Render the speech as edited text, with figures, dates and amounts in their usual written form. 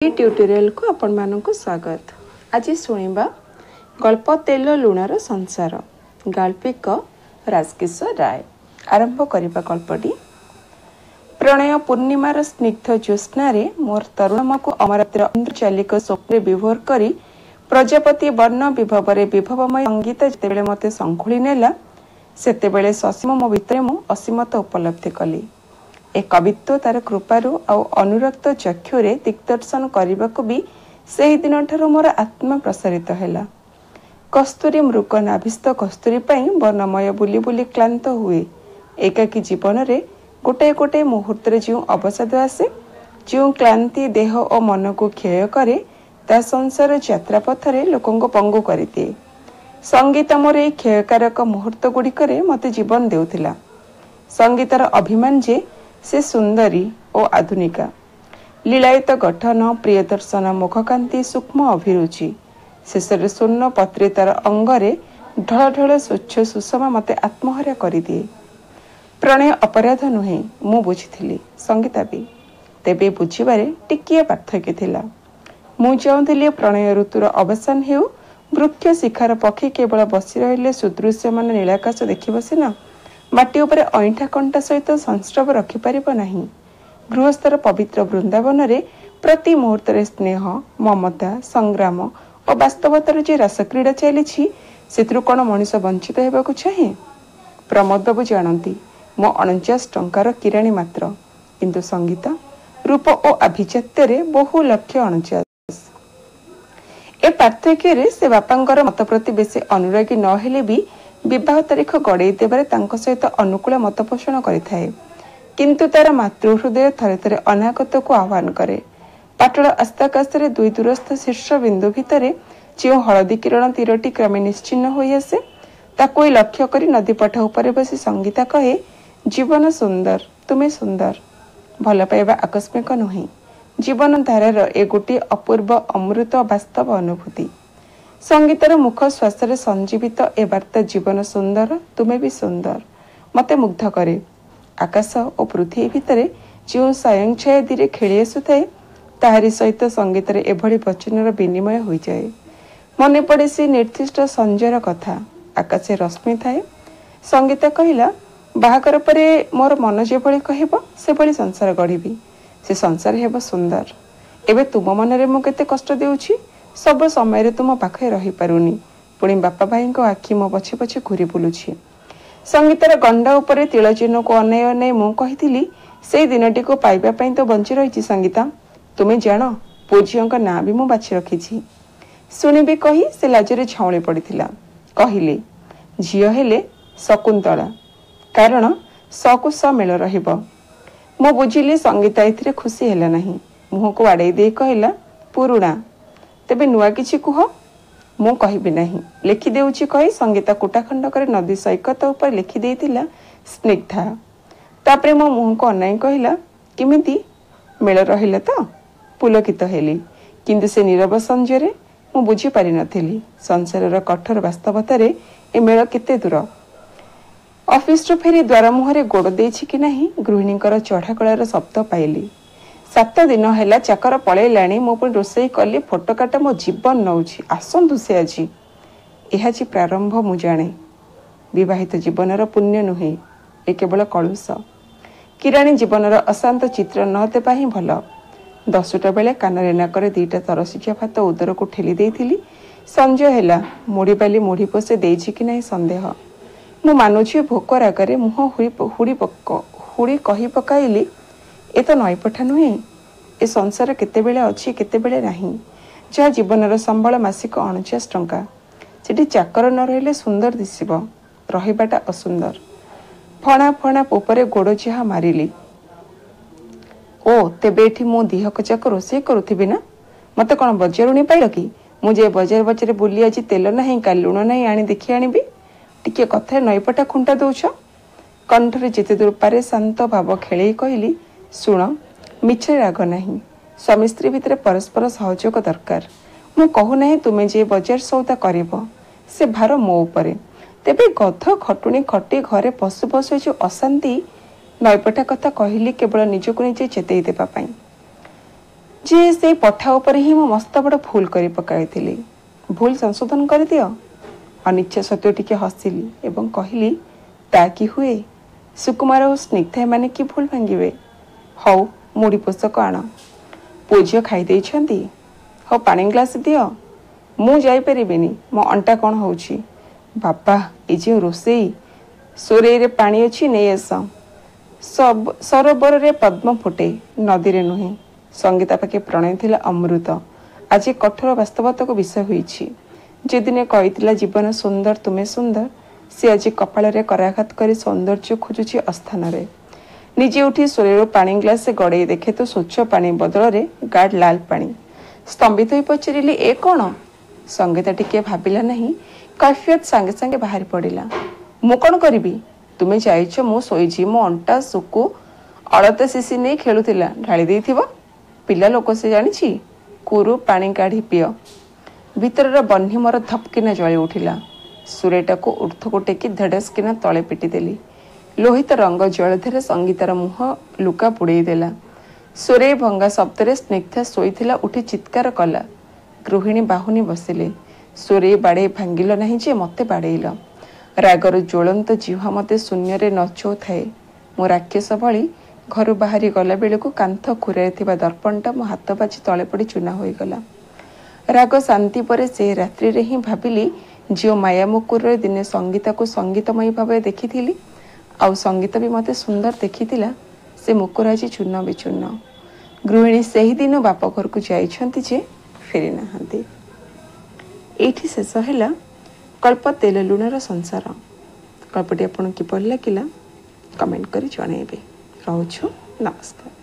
Tutorial को आपण मानक स्वागत। आज शुणा गल्प तेल लुणार संसार गाल्पिक राजकिशोर राय। आरंभ करबा गल्पटी। प्रणय पूर्णिमार स्निग्ध ज्योत्स्नारे मोर तरुणम को अमरात्र चालिक स्वप्ने विभोर करी प्रजापति वर्ण विभव विभवमय संगीत जितेबेले मते संखुली नेला सेतेबेले ससीम मो भितरे मु असीमत उपलब्धि कली। ए कवित्व तार कृपारू आउ अनुरक्त चक्षुरे दिग्दर्शन करने को भी सही दिन ठार मोर आत्मा प्रसारित हैला। कस्तूरी मृग नाभिस्थ कस्तूरी पाई वर्णमय बुली बुली क्लांत हुए। एकाकी जीवन रे गोटे गोटे मुहूर्त जो अवसाद आसे जो क्लांति देह और मन को क्षय करे ता संसार यात्रा पथरे लोकों पंगु करदिए। संगीत मोर ए क्षयकारक मुहूर्त गुड़िक मते जीवन देउथिला। संगीतर अभिमान जे से सुंदरी और आधुनिका लीलायित गठन प्रियदर्शन मुखकांति सूक्ष्म अभिरुचि शेषर स्वर्ण पत्रितार अंगरे ढल ढल स्वच्छ सुषमा मते आत्महरा करदिए। प्रणय अपराध नुहे मु बुझी संगीता भी तेबे बुझीबारे टिकिए पार्थक्य थिला। मु चाहूली प्रणय ऋतुर अवसान हेउ वृक्ष शिखार पक्षी केवल बसी रहिले सुदृश्यमान नीलाकाश देखिब सिना माटी उपरे अईठा कंटा सहित संस्रव रखिपार नहीं। गृहस्थर पवित्र वृंदावन रे प्रति मुहूर्त स्नेह ममता संग्राम और वास्तवतार जो रासक्रीड़ा चली कौन मनीष वंचित होगा चाहे। प्रमोद बाबू जानती मो 49 टंकार किराणी मात्र किंतु संगीता रूप और आभिजात्य बहु लक्ष्य 49। ए पार्थक्य से बापांकर मत प्रति बेसी अनुरागी न हेले भी विवाह तारीख गड़े देवारे तांको सहित अनुकूल मत पोषण करिथाए किंतु तार मातृहृदय थरे थरे अनागत को आह्वान करे। पाटल आस्ताकाश दुई दूरस्थ शीर्ष बिंदु भितर जो हलदी किरण तीरटी क्रमे निश्चिन्न होई आसे ताको लक्ष्य करी नदी पठ उपरे बसी संगीता कहे जीवन सुंदर तुमे सुंदर। भल पाइबा आकस्मिक नुहे जीवन धारार ए गोटे अपूर्व अमृत वास्तव अनुभूति। संगीतर मुख श्वास संजीवित ए वार्ता जीवन सुंदर तुमे भी सुंदर मते मुग्ध करे। आकाश और पृथ्वी भितर जो सायं छाया धीरे खेली आसुए ताहारी सहित संगीत एभली वचनर विनिमय हो जाए। मन पड़े से निर्दिष्ट संजयर कथा आकाशे रश्मि थाए। संगीता कहला बाहागर परे मोर मन जेभली कहब से भली संसार गढ़ी से संसार हेब सुंदर। एबे तुम मनरे मु केते कष्ट देउछि सब समय तुम पाखे रही पारुनी पुणी बापा भाई को आखि मो पछे पछे घूरी बुलुछि। संगीतर गंडा उपरे तिल चिन्ह को अनाई अनाई मु कहिथिली से दिनटी को पाइबा पई तो बंची रही संगीता तुम्हें जान पुओ झीओं ना भी मु बाछि रखिछि। शुणिबी कही से लाजरे छाउली पड़िथिला। कहिले झीओ हेले शकुंतला कारण सकु स मेल रहिब। मु बुझिली संगीता एथिरे खुशी हेला नाही। मुह को आड़े दे कहला पुरुणा तेबे नुआ किछि कुह मु कहबी नहीं लिखि देउछि कही संगीता कुटाखंड करे नदी सैकत ऊपर लिखि देइतिला स्निग्धा। तापरे मो मुह को अनाई कहला किमिति मेल रहिला तो पुलकित हेली किंतु से नीरव संजरे मु बुझी पारि नथिली संसारर कठोर वास्तवतारे ए मेल केते दूर। ऑफिस रो फेरी द्वार मुहरे गोड़ देछि कि नाही गृहिणीकर चढ़ा कଳାର शब्द पाइली। 7 दिन हैला चाकर पलैलाणी मो पुणी रोसई कली फोटो काट मो जीवन नौछि आसंतु से आज यह प्रारंभ मु जाने। विवाहित जीवनर पुण्य नुहे ए केवल कलुष। किराणी जीवनर अशांत चित्र न देबा ही भल। 10टा बेले कानरे नाकरे 2टा तरसिया भात उदर को ठेली देइथिली। संजय हैला मुड़ी बाली मुड़ी पोसे देइछि कि नाही संदेह। मु मानुछि भोक रागरे मुह हुड़ी कही पकाइली ए तो नई पठा नुहे ए संसार केतेबेले अछि केतेबेले नाही। जहाँ जीवनर संबल मासिक 49 टंका सेठी चाकर न रहिले सुंदर दिसिब रहिबाटा असुंदर। फणा फणा पोपरे गोड़ जहा मारिली ओ तेबे एठी मो दिहक जाक रोषेई करुथिबि ना मते कोन बजारुणी पाइल कि मु जे बजार बजार बुली आज तेल नाही का लुण नाही आनी देखि आनिबि टिके कथा नईपटा खुंटा दउछ। कंठरे जेते दूर पारे शांत भाव खेळेई कहली शुण मिछे राग नहीं स्वामी स्त्री भितर परस्पर सहयोग दरकार। मु कहू नहीं तुमे जे बजार सौदा करिब से भार मो उपरे तेबे गध खटुणी खटी घरे पशु पशु जो अशांति नईपटा कथा कहली केवल निजको निजे चेतई देबा पई। जे से पठा उपर ही मो मस्त बड़ भूल कर पकाई भूल संशोधन कर दियो। अनिच्छा सत्य टिके हसिली एवं कहली ता कि हुए सुकुमार और स्निग्धा मैंने कि भूल भांगे। हौ मुड़ी पोषक आण पुओ झील खाई हौ पानी ग्लास दियो। मु जाइपारिबिनी मो अंटा कौन होउछि। बापा ए जो रोसई सोरे पानी अच्छी नहीं आस। सब सरोवर रे पद्म फुटे नदी रे नुहे। संगीता पाखे प्रणय थिला अमृत। आज कठोर वास्तवता को विषय होईछि। जे दिने कहिथिला जीवन सुंदर तुमे सुंदर से आज कपाल रे कराघात करी सौंदर्य खोजुछि अस्थान रे। निजे उठी सोरेरो पानी ग्लास से गड़े देखे तो स्वच्छ पानी बदल रे गाढ़ लाल पानी। स्तंभित होई पचारिली ए कौन। संगीता टिके भाबिला नहीं। कैफियत सांगे सांगे बाहरी पड़िला। मु कौन करिबी तुमे जाइछ मु सोईछि मो अंटा सुकु अलता शिशी नहीं खेलुथिला ढाली देइथिबो। पिला लोक से जानिछि कुरु पानी काढ़ी पिय। भितर बन्ही मोर धपकिना जली उठिला। सुरेटा को ऊर्ध्वको टेकी धड़सकिना तले पिटी देली। लोहित रंग जलधर संगीतार मुह लुका बुड़ेई देला। सुरे भंगा शब्द स्निग्धा शोईथिला उठी चित्कार कला। गृहिणी बाहुनी बसिले। सुरे बाड़े भांगिल नहीं जे मते बाड़ेइल। रागर ज्वलंत जिह्वा मते शून्य नचौ थाए। मो राक्षस भली घर बाहरी गला बेलू कांथ खुराई थिबा दर्पणटा मो हाथ बाजी तले पड़ी चूना होईगला। राग शांति पर से रात्रि रे ही भाबिली जो माया मुकुर दिने संगीता को संगीतमयी भाव देखी आउ संगीता भी मते सुंदर देखी से मुकुर आज चूर्ण विचूर्ण। गृहिणी से ही दिन बाप घर को जाइछंती जे फेरी नाहांती। एठी शेष हैला कल्प तेल लुणार संसार। गल्पटी आपन किपरि लागिला कमेंट करी जणाइबे। रहूछु नमस्कार।